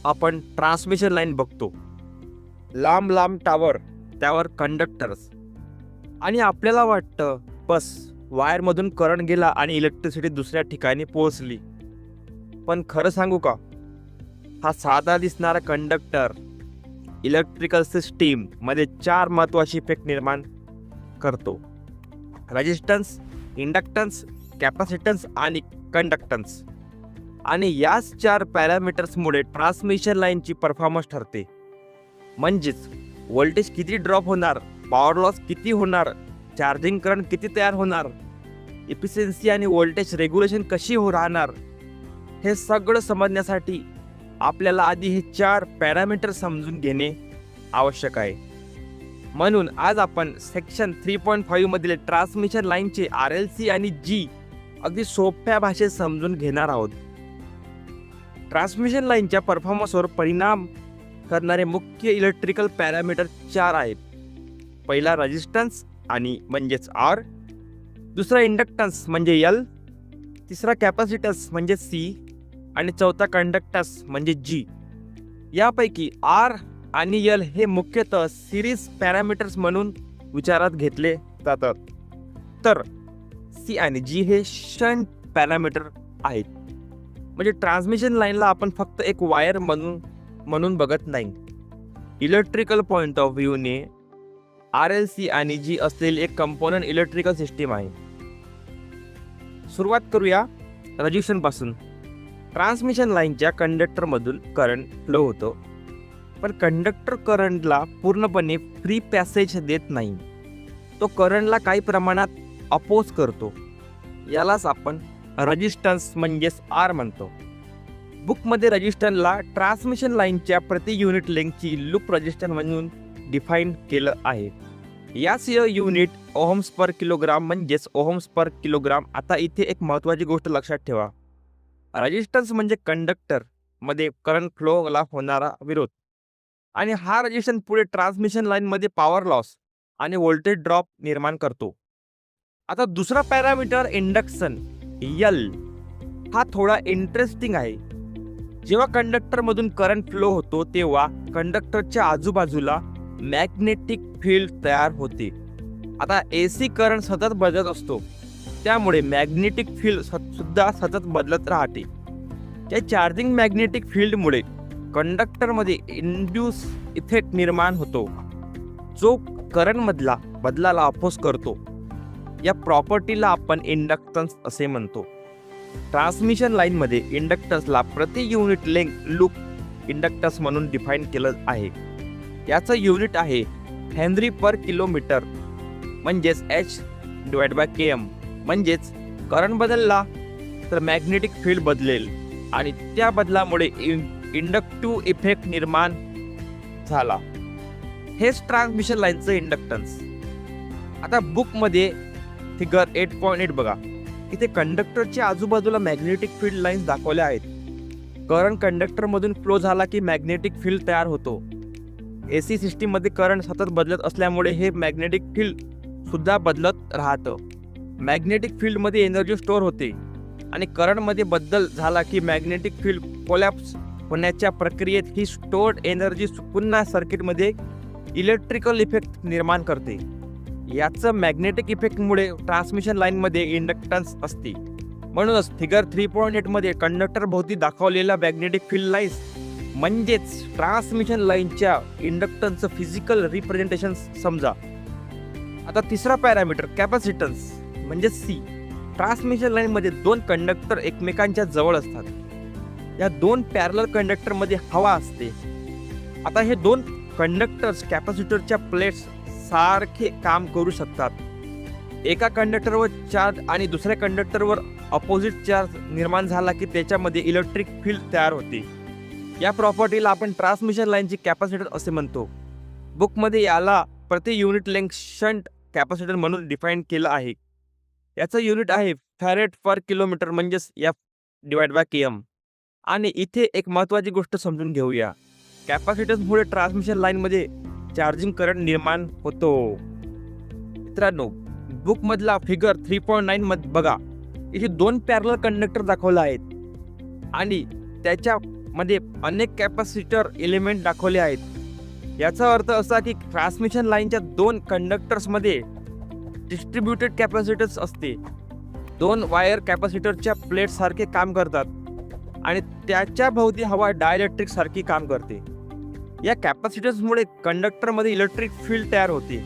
आपण transmission line बघतो, लांब लांब टावर, त्यावर कंडक्टर्स, आणि आपल्याला वाटतं बस वायरमधून करंट गेला आणि इलेक्ट्रिसिटी दुसऱ्या ठिकाणी पोहोचली. पण खरं सांगू का, हा साधा दिसणारा कंडक्टर इलेक्ट्रिकल सिस्टीम मध्ये 4 महत्त्वाचे इफेक्ट निर्माण करतो: रेजिस्टन्स, इंडक्टन्स, कॅपॅसिटन्स आणि कंडक्टन्स. आणि याच 4 पॅरामीटर्समुळे ट्रान्समिशन लाईनची परफॉर्मन्स ठरते. म्हणजेच व्होल्टेज किती ड्रॉप होणार, पॉवर लॉस किती होणार, चार्जिंग करंट किती तयार होणार, इफिशियन्सी आणि व्होल्टेज रेग्युलेशन कशी राहणार, हे सगळं समजण्यासाठी आपल्याला आधी हे 4 पॅरामीटर समजून घेणे आवश्यक आहे. म्हणून आज आपण सेक्शन 3.5 मधील ट्रान्समिशन लाईनचे RLC आणि G अगदी सोप्या भाषेत समजून घेणार आहोत. ट्रान्समिशन लाईनच्या परफॉर्मन्सवर परिणाम करणारे मुख्य इलेक्ट्रिकल पॅरामीटर 4 आहेत. पहिला रेजिस्टन्स आणि म्हणजेच R, दुसरा इंडक्टन्स म्हणजे L, तिसरा कॅपॅसिटन्स म्हणजे C आणि चौथा कंडक्टन्स म्हणजे G. यापैकी R आणि L हे मुख्यतः सिरीज पॅरामीटर्स म्हणून विचारात घेतले जातात, तर C आणि G हे शंट पॅरामीटर आहेत. म्हणजे ट्रान्समिशन लाईनला आपण फक्त एक वायर म्हणून बघत नाही. इलेक्ट्रिकल पॉइंट ऑफ व्ह्यूने RLC आणि G असलेली एक कंपोनंट इलेक्ट्रिकल सिस्टीम आहे. सुरुवात करूया रेजिस्टन्सपासून. ट्रान्समिशन लाईनच्या कंडक्टरमधून करंट फ्लो होतो, पण कंडक्टर करंटला पूर्णपणे फ्री पॅसेज देत नाही. तो करंटला काही प्रमाणात अपोज करतो. यालाच आपण रेजिस्टन्स म्हणजेच R म्हणतो. बुकमध्ये रेजिस्टन्सला ट्रान्समिशन लाईनच्या प्रति युनिट लेंथची लूप रेजिस्टन्स म्हणून डिफाईन केलं आहे. याच युनिट ओहम्स पर किलोग्राम म्हणजेच ओहम्स पर किलोग्राम. आता इथे एक महत्त्वाची गोष्ट लक्षात ठेवा. रेजिस्टन्स म्हणजे कंडक्टर मध्ये करंट फ्लोला होणारा विरोध, आणि हा रेजिस्टन्स पुढे ट्रान्समिशन लाईनमध्ये पॉवर लॉस आणि व्होल्टेज ड्रॉप निर्माण करतो. आता दुसरा पॅरामीटर इंडक्शन L हा थोडा इंटरेस्टिंग आहे. जेव्हा कंडक्टरमधून करंट फ्लो होतो तेव्हा कंडक्टरच्या आजूबाजूला मॅग्नेटिक फील्ड तयार होते. आता AC करंट सतत बदलत असतो, त्यामुळे मॅग्नेटिक फील्ड सुद्धा सतत बदलत राहते. त्या चार्जिंग मॅग्नेटिक फील्डमुळे कंडक्टरमध्ये इंड्यूस इफेक्ट निर्माण होतो, जो करंटमधला बदलाला अपोज करतो. या प्रॉपर्टीला आपण इंडक्टन्स असे म्हणतो. ट्रान्समिशन लाईनमध्ये इंडक्टन्सला प्रति युनिट लेंथ लूप इंडक्टन्स म्हणून डिफाईन केलं आहे. याचं युनिट आहे हेनरी पर किलोमीटर म्हणजेच H/km. म्हणजेच करंट बदलला तर मॅग्नेटिक फील्ड बदलेल आणि त्या बदलामुळे इंडक्टिव्ह इफेक्ट निर्माण झाला. हेच ट्रान्समिशन लाईनचं इंडक्टन्स. आता बुकमध्ये फिगर 8.8 बघा. इथे कंडक्टरच्या आजूबाजूला मॅग्नेटिक फील्ड लाईन्स दाखवल्या आहेत. करंट कंडक्टरमधून फ्लो झाला की मॅग्नेटिक फील्ड तयार होतो. AC सिस्टीममध्ये करंट सतत बदलत असल्यामुळे हे मॅग्नेटिक फील्ड सुद्धा बदलत राहतं. मॅग्नेटिक फील्डमध्ये एनर्जी स्टोअर होते आणि करंटमध्ये बदल झाला की मॅग्नेटिक फील्ड कोलॅप्स होण्याच्या प्रक्रियेत ही स्टोअर्ड एनर्जी पुन्हा सर्किटमध्ये इलेक्ट्रिकल इफेक्ट निर्माण करते. याचं मॅग्नेटिक इफेक्टमुळे ट्रान्समिशन लाईनमध्ये इंडक्टन्स असते. म्हणूनच फिगर 3.8 मध्ये कंडक्टर भोवती दाखवलेल्या मॅग्नेटिक फील्ड लाईन्स म्हणजेच ट्रान्समिशन लाईनच्या इंडक्टन्सचं फिजिकल रिप्रेझेंटेशन समजा. आता तिसरा पॅरामीटर कॅपॅसिटन्स म्हणजे C. ट्रान्समिशन लाईनमध्ये 2 कंडक्टर एकमेकांच्या जवळ असतात. या 2 पॅरलल कंडक्टरमध्ये हवा असते. आता हे 2 कंडक्टर्स कॅपॅसिटरच्या प्लेट्स सारखे काम करू शकतात. एका कंडक्टरवर चार्ज आणि दुसऱ्या कंडक्टरवर अपोजिट चार्ज निर्माण झाला की त्याच्यामध्ये इलेक्ट्रिक फील्ड तयार होते. या प्रॉपर्टीला आपण ट्रान्समिशन लाईनची कॅपॅसिटर असे म्हणतो. बुकमध्ये याला प्रति युनिट लेंथ शंट कॅपॅसिटर म्हणून डिफाईन केलं आहे. याचं युनिट आहे फॅरेड पर किलोमीटर म्हणजेच F/km. आणि इथे एक महत्त्वाची गोष्ट समजून घेऊया. कॅपॅसिटन्समुळे ट्रान्समिशन लाईनमध्ये चार्जिंग करंट निर्माण होतो. मित्रांनो, बुकमधला फिगर 3.9 मध्ये बघा. इथे 2 पॅरलल कंडक्टर दाखवले आहेत आणि त्याच्या मध्ये अनेक कॅपॅसिटर एलिमेंट दाखवले आहेत. याचा अर्थ असा की ट्रान्समिशन लाईनच्या 2 कंडक्टर्समध्ये डिस्ट्रीब्युटेड कॅपॅसिटन्स असते. 2 वायर कॅपॅसिटरच्या प्लेट सारखे काम करतात आणि त्याच्या भोवती हवा डायइलेक्ट्रिक सारखी काम करते. या कॅपॅसिटन्समुळे कंडक्टरमध्ये इलेक्ट्रिक फील्ड तयार होते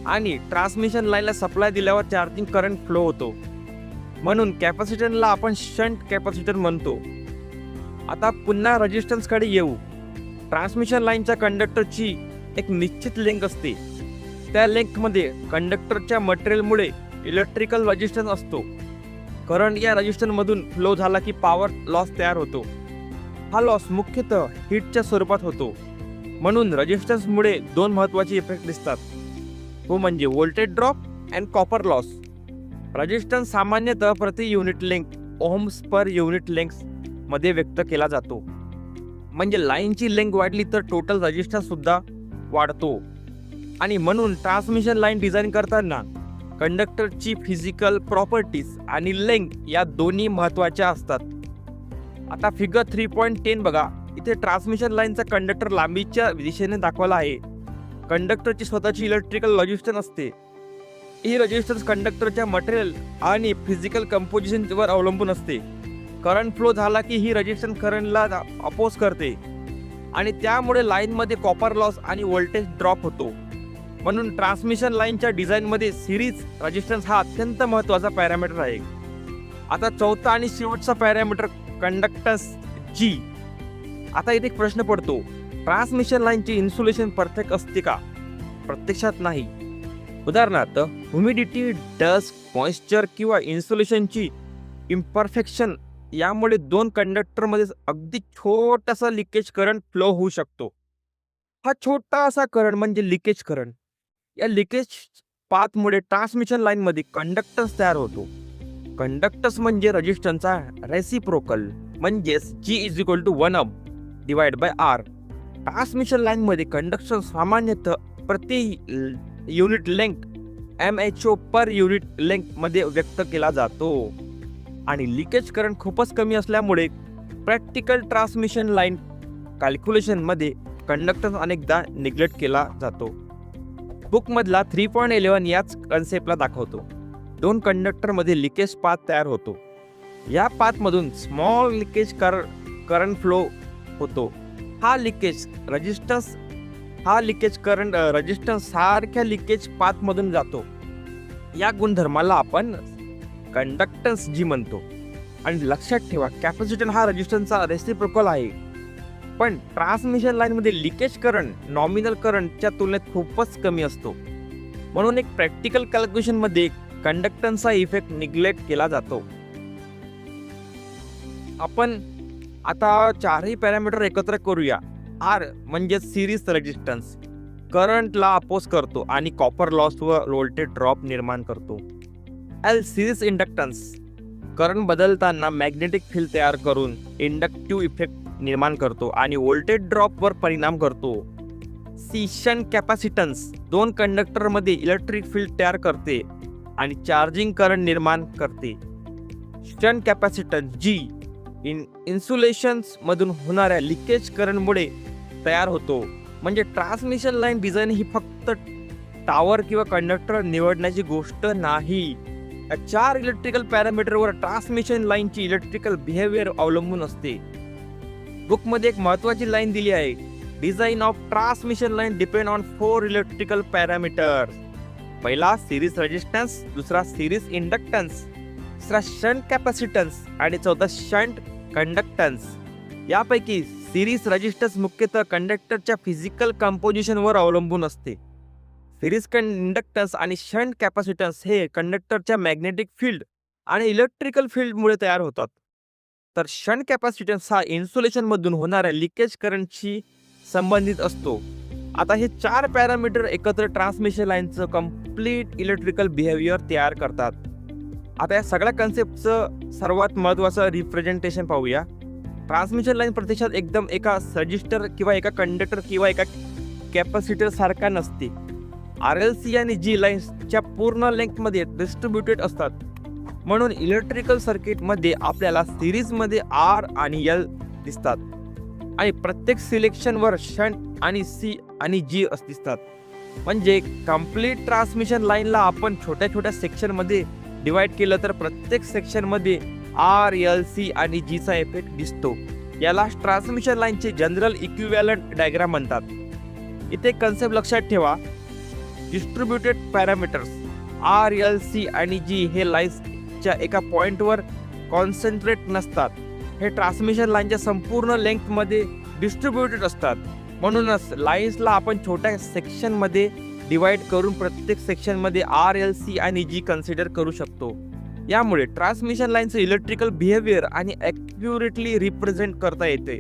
आणि ट्रान्समिशन लाईनला सप्लाय दिल्यावर चार्जिंग करंट फ्लो होतो. म्हणून कॅपॅसिटरला आपण शंट कॅपॅसिटर म्हणतो. आता पुन्हा रेजिस्टन्सकडे येऊ. ट्रान्समिशन लाईनच्या कंडक्टरची एक निश्चित लेंथ असते. त्या लेंथमध्ये कंडक्टरच्या मटेरियलमुळे इलेक्ट्रिकल रेजिस्टन्स असतो. करंट या रेजिस्टन्समधून फ्लो झाला की पॉवर लॉस तयार होतो. हा लॉस मुख्यतः हीटच्या स्वरूपात होतो. म्हणून रेजिस्टन्समुळे 2 महत्त्वाचे इफेक्ट दिसतात. तो म्हणजे voltage drop and copper loss. Resistance सामान्यतः प्रति unit length ohms per unit length मध्ये व्यक्त केला जातो. म्हणजे लाईनची लेंथ वाढली तर टोटल रेजिस्टन्स सुद्धा वाढतो. आणि म्हणून ट्रान्समिशन लाईन डिझाईन करताना कंडक्टरची फिजिकल प्रॉपर्टीज आणि लेंथ या दोन्ही महत्त्वाच्या असतात. आता फिगर 3.10 बघा. इथे ट्रान्समिशन लाईनचा कंडक्टर लांबीच्या दिशेने दाखवला आहे. कंडक्टरची स्वतःची इलेक्ट्रिकल रेजिस्टन्स असते. ही रेजिस्टन्स कंडक्टरच्या मटेरियल आणि फिजिकल कंपोजिशनवर अवलंबून असते. करंट फ्लो झाला की ही रेजिस्टन्स करंटला अपोज करते आणि त्यामुळे लाईनमध्ये कॉपर लॉस आणि व्होल्टेज ड्रॉप होतो. म्हणून ट्रान्समिशन लाईनच्या डिझाईनमध्ये सिरीज रेजिस्टन्स हा अत्यंत महत्त्वाचा पॅरामीटर आहे. आता चौथा आणि शेवटचा पॅरामीटर कंडक्टन्स जी. आता इथे एक प्रश्न पडतो, ट्रान्समिशन लाईनची इन्सुलेशन परफेक्ट असते का? प्रत्यक्षात नाही. उदाहरणार्थ ह्युमिडिटी, डस्ट, मॉइश्चर किंवा इन्सुलेशनची इम्परफेक्शन यामुळे 2 कंडक्टरमध्ये अगदी छोटासा लिकेज करंट फ्लो होऊ शकतो. हा छोटासा करंट म्हणजे लिकेज करंट. या लिकेज पाथमुळे ट्रान्समिशन लाईनमध्ये कंडक्टन्स तयार होतो. कंडक्टन्स म्हणजे रेजिस्टन्सचा रेसिप्रोकल, म्हणजेच G=1/R. ट्रान्समिशन लाईनमध्ये कंडक्टन्स सामान्यतः प्रति युनिट लेंथ MHO पर युनिट लेंथ मध्ये व्यक्त केला जातो. आणि लिकेज करंट खूपच कमी असल्यामुळे प्रॅक्टिकल ट्रान्समिशन लाईन कॅल्क्युलेशनमध्ये कंडक्टन्स अनेकदा निग्लेक्ट केला जातो. बुकमधला 3.11 याच कन्सेप्टला दाखवतो. 2 कंडक्टरमध्ये लिकेज पाथ तयार होतो. या पाथमधून स्मॉल लिकेज करंट फ्लो होतो. हा लिकेज करंट रेजिस्टन्स सारख्या लिकेज पाथमधून जातो. या गुणधर्माला आपण कंडक्टन्स जी म्हणतो. आणि लक्षात ठेवा, कॅपॅसिटन्स हा रेजिस्टन्सचा रेसिप्रोकल आहे. पण ट्रान्समिशन लाईनमध्ये लिकेज करंट नॉमिनल करंटच्या तुलनेत खूपच कमी असतो. म्हणून एक प्रॅक्टिकल कॅल्क्युलेशनमध्ये कंडक्टन्सचा इफेक्ट निग्लेक्ट केला जातो. आपण आता 4ही पॅरामीटर एकत्र करूया. आर म्हणजे सिरीज रेजिस्टन्स, करंटला अपोज करतो आणि कॉपर लॉस व व्होल्टेज ड्रॉप निर्माण करतो. एल सिरीज इंडक्टन्स, करंट बदलताना मॅग्नेटिक फील्ड तयार करून इंडक्टिव्ह इफेक्ट निर्माण करतो आणि व्होल्टेज ड्रॉपवर परिणाम करतो. सी शंट कॅपॅसिटन्स, 2 कंडक्टरमध्ये इलेक्ट्रिक फील्ड तयार करते आणि चार्जिंग करंट निर्माण करते. शंट कॅपॅसिटन्स जी इन्सुलेशन्स मधून होणाऱ्या लिकेज करंटमुळे तयार होतो. म्हणजे ट्रान्समिशन लाईन डिझाईन ही फक्त टावर किंवा कंडक्टर निवडण्याची गोष्ट नाही. या 4 इलेक्ट्रिकल पॅरामीटरवर ट्रान्समिशन लाईनची इलेक्ट्रिकल बिहेवियर अवलंबून असते. बुकमध्ये एक महत्त्वाची लाईन दिली आहे. Design of transmission line depend on 4 electrical parameters. पहिला सिरीज रेजिस्टन्स, दुसरा सिरीज इंडक्टन्स, तिसरा शंट कॅपॅसिटन्स आणि चौथा शंट कंडक्टन्स. यापैकी सिरीज रेजिस्टन्स मुख्यतः कंडक्टरच्या फिजिकल कंपोजिशनवर अवलंबून असते. सिरीज इंडक्टन्स आणि शंट कॅपॅसिटन्स हे कंडक्टरच्या मॅग्नेटिक फील्ड आणि इलेक्ट्रिकल फील्डमुळे तयार होतात. तर शंट कॅपॅसिटन्स हा इन्सुलेशनमधून होणाऱ्या लिकेज करंटशी संबंधित असतो. आता हे 4 पॅरामीटर एकत्र ट्रान्समिशन लाईनचं कम्प्लीट इलेक्ट्रिकल बिहेवियर तयार करतात. आता या सगळ्या कन्सेप्टचं सर्वात महत्त्वाचं रिप्रेझेंटेशन पाहूया. ट्रान्समिशन लाईन प्रत्यक्षात एकदम एका रजिस्टर किंवा एका कंडक्टर किंवा एका कॅपॅसिटर सारखा नसते. RLC आणि G लाईन्सच्या पूर्ण लेंथमध्ये डिस्ट्रीब्युटेड असतात. म्हणून इलेक्ट्रिकल सर्किटमध्ये आपल्याला सिरीजमध्ये R आणि L दिसतात आणि प्रत्येक सिलेक्शनवर शंट आणि सी आणि जी असतात. म्हणजे कम्प्लीट ट्रान्समिशन लाईनला आपण छोट्या छोट्या सेक्शनमध्ये डिवाइड केलं तर प्रत्येक सेक्शनमध्ये आर, एल, सी आणि जीचा इफेक्ट दिसतो. याला ट्रान्समिशन लाईनचे जनरल इक्विव्हॅलंट डायग्राम म्हणतात. इथे कन्सेप्ट लक्षात ठेवा, distributed parameters R, L, C आणि जी हे लाईन्सच्या एका पॉइंटवर कॉन्सन्ट्रेट नसतात. हे ट्रान्समिशन लाईनच्या संपूर्ण लेंथमध्ये डिस्ट्रीब्युटेड असतात. म्हणूनच लाईन्सला आपण छोट्या सेक्शनमध्ये डिवाइड करून प्रत्येक सेक्शनमध्ये आर, एल, सी आणि जी कन्सिडर करू शकतो. यामुळे ट्रान्समिशन लाईनचं इलेक्ट्रिकल बिहेवियर आणि ॲक्युरेटली रिप्रेझेंट करता येते.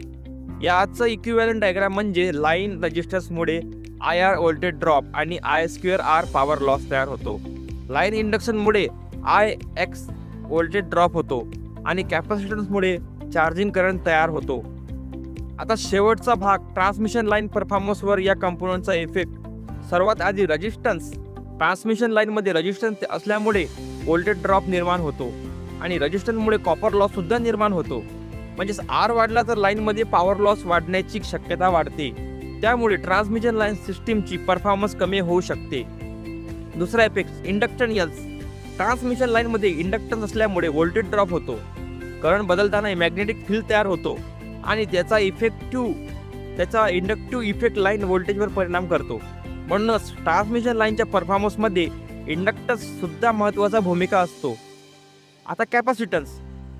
याचं इक्विव्हॅलंट डायग्राम म्हणजे लाईन रेजिस्टन्समुळे आय आर व्होल्टेज ड्रॉप आणि I square R power loss तयार होतो. लाईन इंडक्शनमुळे आय एक्स व्होल्टेज ड्रॉप होतो आणि कॅपॅसिटन्समुळे चार्जिंग करंट तयार होतो. आता शेवटचा भाग ट्रान्समिशन लाईन परफॉर्मन्सवर या कंपोनंटचा इफेक्ट. सर्वात आधी रेजिस्टन्स. ट्रान्समिशन लाईनमध्ये रेजिस्टन्स असल्यामुळे व्होल्टेज ड्रॉप निर्माण होतो आणि रेजिस्टन्समुळे कॉपर लॉस सुद्धा निर्माण होतो. म्हणजेच आर वाढला तर लाईनमध्ये पॉवर लॉस वाढण्याची शक्यता वाढते. त्यामुळे ट्रान्समिशन लाईन सिस्टीमची परफॉर्मन्स कमी होऊ शकते. दुसरा इफेक्ट इंडक्टन्स. ट्रान्समिशन लाईनमध्ये इंडक्टन्स असल्यामुळे व्होल्टेज ड्रॉप होतो. करंट बदलताना मॅग्नेटिक फील्ड तयार होतो आणि त्याचा इंडक्टिव्ह इफेक्ट लाईन व्होल्टेजवर परिणाम करतो. म्हणूनच ट्रान्समिशन लाईनच्या परफॉर्मन्समध्ये इंडक्टन्स सुद्धा महत्त्वाचा भूमिका असतो. आता कॅपॅसिटन्स.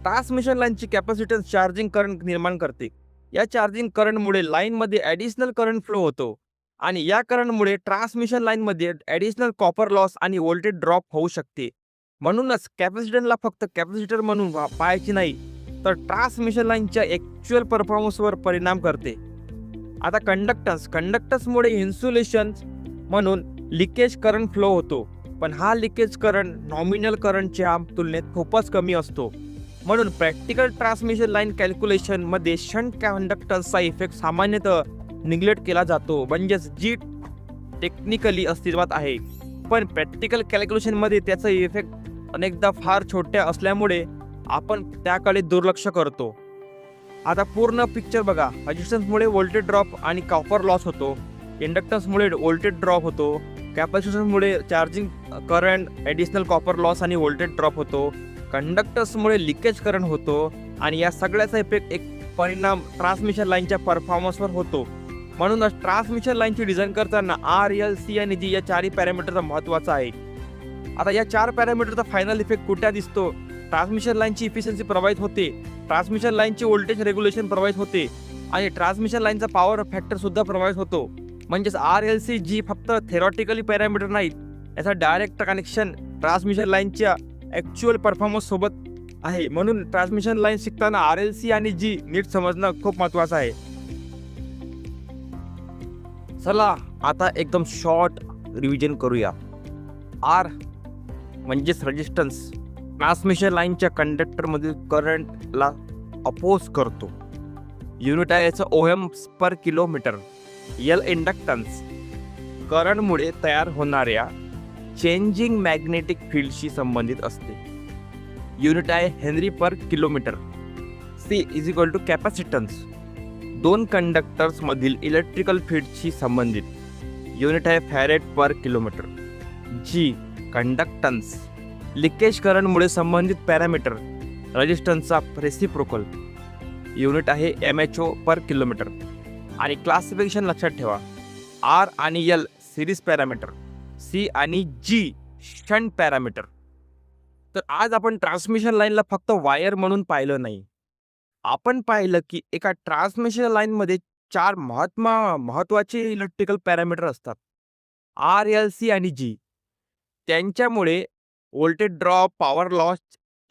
ट्रान्समिशन लाईनची कॅपॅसिटन्स चार्जिंग करंट निर्माण करते. या चार्जिंग करंटमुळे लाईनमध्ये ॲडिशनल करंट फ्लो होतो आणि या करंटमुळे ट्रान्समिशन लाईनमध्ये ॲडिशनल कॉपर लॉस आणि व्होल्टेज ड्रॉप होऊ शकते. म्हणूनच कॅपॅसिटन्सला फक्त कॅपॅसिटर म्हणून पाहायची नाही, तर ट्रान्समिशन लाईनच्या ॲक्च्युअल परफॉर्मन्सवर परिणाम करते. आता कंडक्टन्समुळे इन्सुलेशन म्हणून लिकेज करंट फ्लो होतो, पण हा लिकेज करंट नॉमिनल करंटच्या तुलनेत खूपच कमी असतो. म्हणून प्रॅक्टिकल ट्रान्समिशन लाईन कॅल्क्युलेशनमध्ये शंट कंडक्टन्सचा इफेक्ट सामान्यतः निग्लेक्ट केला जातो, म्हणजेच जी टेक्निकली अस्तित्वात आहे, पण प्रॅक्टिकल कॅल्क्युलेशनमध्ये त्याचा इफेक्ट अनेकदा फार छोट्या असल्यामुळे आपण त्याकडे दुर्लक्ष करतो. आता पूर्ण पिक्चर बघा. रेजिस्टन्समुळे व्होल्टेज ड्रॉप आणि कॉपर लॉस होतो. इंडक्टन्समुळे व्होल्टेज ड्रॉप होतो. कॅपॅसिटन्समुळे charging current, additional copper loss आणि व्होल्टेज ड्रॉप होतो. कंडक्टर्समुळे लिकेज करंट होतो आणि या सगळ्याचा इफेक्ट एक परिणाम ट्रान्समिशन लाईनच्या परफॉर्मन्सवर होतो. म्हणूनच ट्रान्समिशन लाईनची डिझाईन करताना आर, एल, सी आणि जी या चारही पॅरामीटरचा महत्त्वाचा आहे. आता या चार पॅरामीटरचा फायनल इफेक्ट कुठे दिसतो? ट्रान्समिशन लाईनची इफिशियन्सी प्रभावित होते, ट्रान्समिशन लाईनची व्होल्टेज रेग्युलेशन प्रभावित होते आणि ट्रान्समिशन लाईनचा पॉवर फॅक्टर सुद्धा प्रभावित होतो. म्हणजेच आर, एल, सी, जी फक्त थेरॉटिकली पॅरामीटर नाहीत, याचा डायरेक्ट कनेक्शन ट्रान्समिशन लाईनच्या ॲक्च्युअल परफॉर्मन्स सोबत आहे. म्हणून ट्रान्समिशन लाईन शिकताना आर, एल, सी आणि जी नीट समजणं खूप महत्त्वाचं आहे. चला आता एकदम शॉर्ट रिव्हिजन करूया. आर म्हणजेच रेजिस्टन्स ट्रान्समिशन लाईनच्या कंडक्टरमधील करंटला अपोज करतो. युनिट आहे याचं ओहम्स पर किलोमीटर. एल इंडक्टन्स करंटमुळे तयार होणाऱ्या चेंजिंग मॅग्नेटिक फील्डशी संबंधित असते. युनिट आहे henry per kilometre. C is equal to capacitance दोन कंडक्टर्समधील इलेक्ट्रिकल फील्डशी संबंधित. युनिट आहे farad per kilometre. G conductance leakage करंटमुळे संबंधित पॅरामीटर रेजिस्टन्सचा रेसिप्रोकल. युनिट आहे MHO पर किलोमीटर. आणि क्लासिफिकेशन लक्षात ठेवा. आर आणि एल सिरीज पॅरामीटर, सी आणि जी शंट पॅरामीटर. तर आज आपण ट्रान्समिशन लाईनला फक्त वायर म्हणून पाहिलं नाही, आपण पाहिलं की एका ट्रान्समिशन लाईनमध्ये चार महत्त्वाचे इलेक्ट्रिकल पॅरामीटर असतात, आर, एल, सी आणि जी. त्यांच्यामुळे voltage drop, power loss,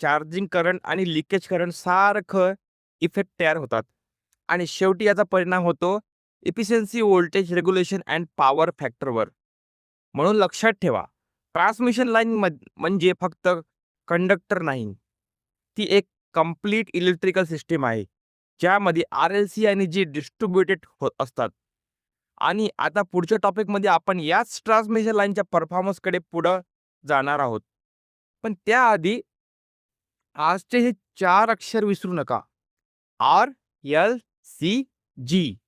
charging current आणि लिकेज करंट सारखं इफेक्ट तयार होतात आणि शेवटी याचा परिणाम होतो efficiency, voltage regulation and power फॅक्टरवर. म्हणून लक्षात ठेवा, ट्रान्समिशन लाईन म्हणजे फक्त कंडक्टर नाही, ती एक कंप्लीट इलेक्ट्रिकल सिस्टीम आहे ज्यामध्ये आर, एल, सी आणि जी डिस्ट्रीब्युटेड होत असतात. आणि आता पुढच्या टॉपिकमध्ये आपण याच ट्रान्समिशन लाईनच्या परफॉर्मन्सकडे पुढं जाणार आहोत. पण त्याआधी आजचे हे चार अक्षर विसरू नका. आर, एल, सी, जी